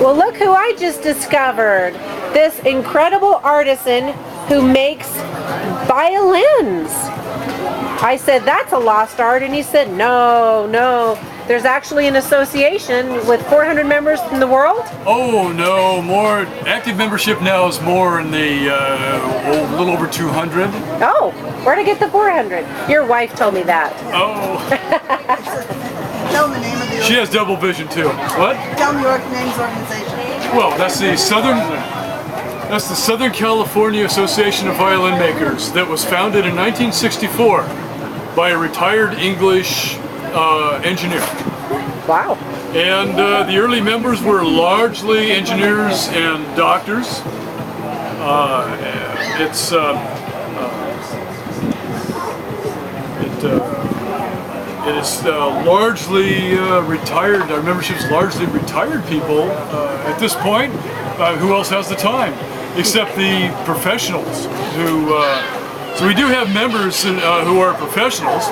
Well, look who I just discovered. This incredible artisan who makes violins. I said, that's a lost art, and he said, no, no. There's actually an association with 400 members in the world? Oh, no, more active membership now is more in the a little over 200. Oh, where'd I get the 400? Your wife told me that. Oh. Tell them the name of the She has double vision too. What? Tell them your name's organization. Well, that's the Southern California Association of Violin Makers that was founded in 1964 by a retired English engineer. Wow. And the early members were largely engineers and doctors. It is largely retired. Our membership's largely retired people at this point. Who else has the time? Except the professionals who. So we do have members who are professionals,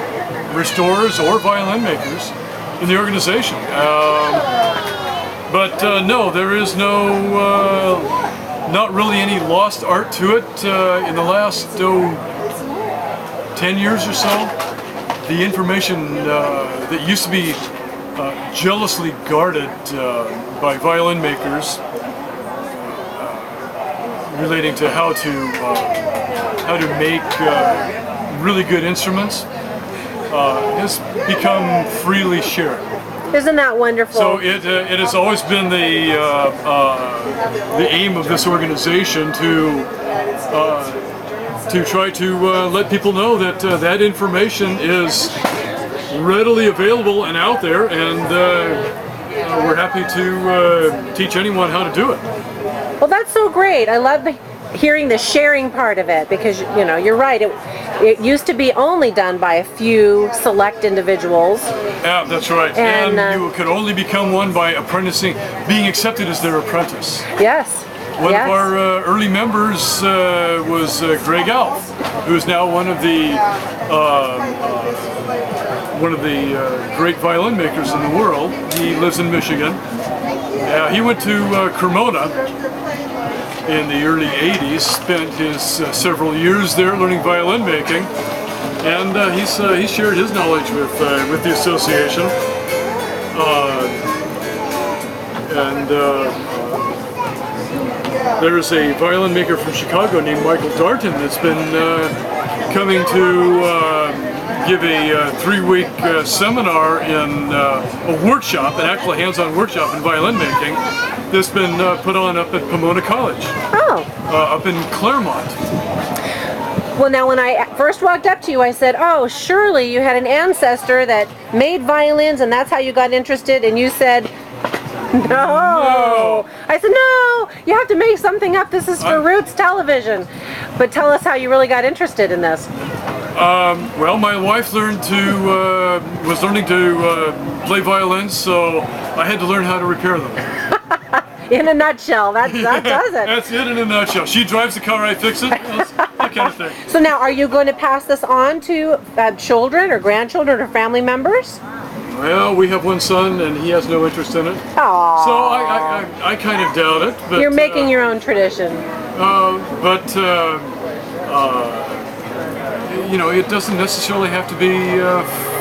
restorers or violin makers in the organization. But no, there is no, not really any lost art to it in the last 10 years or so. The information that used to be jealously guarded by violin makers relating to how to make really good instruments has become freely shared. Isn't that wonderful? So it has always been the aim of this organization to try to let people know that that information is readily available and out there, and we're happy to teach anyone how to do it. Well, that's so great. I love hearing the sharing part of it, because you know, you're right. It used to be only done by a few select individuals. Yeah, that's right. And you could only become one by apprenticing, being accepted as their apprentice. Yes. One of our early members was Greg Alf, who is now one of the great violin makers in the world. He lives in Michigan. He went to Cremona in the early 80s, spent his several years there learning violin making, and he shared his knowledge with the association. There's a violin maker from Chicago named Michael Darton that's been coming to give a 3-week seminar in a workshop, an actual hands-on workshop in violin making that's been put on up at Pomona College. Oh. Up in Claremont. Well, now when I first walked up to you, I said, oh, surely you had an ancestor that made violins and that's how you got interested, and you said, no. I said, no, you have to make something up. This is for Roots Television. But tell us how you really got interested in this. Well, my wife was learning to play violins, so I had to learn how to repair them. In a nutshell, that does it. That's it in a nutshell. She drives the car, I fix it, that kind of thing. So now, are you going to pass this on to children or grandchildren or family members? Well, we have one son, and he has no interest in it. Aww. So I kind of doubt it. But, you're making your own tradition. You know, it doesn't necessarily have to be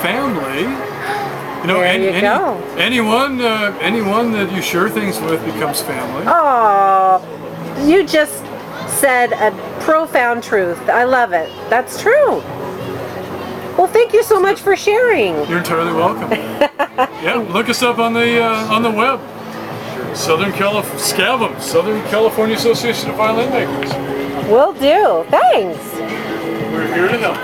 family. You know, anyone that you share things with becomes family. Oh, you just said a profound truth. I love it. That's true. Well, thank you so much for sharing. You're entirely welcome. Yeah, look us up on the web. Southern California Association of Violin Makers. Will do. Thanks. We're here to help.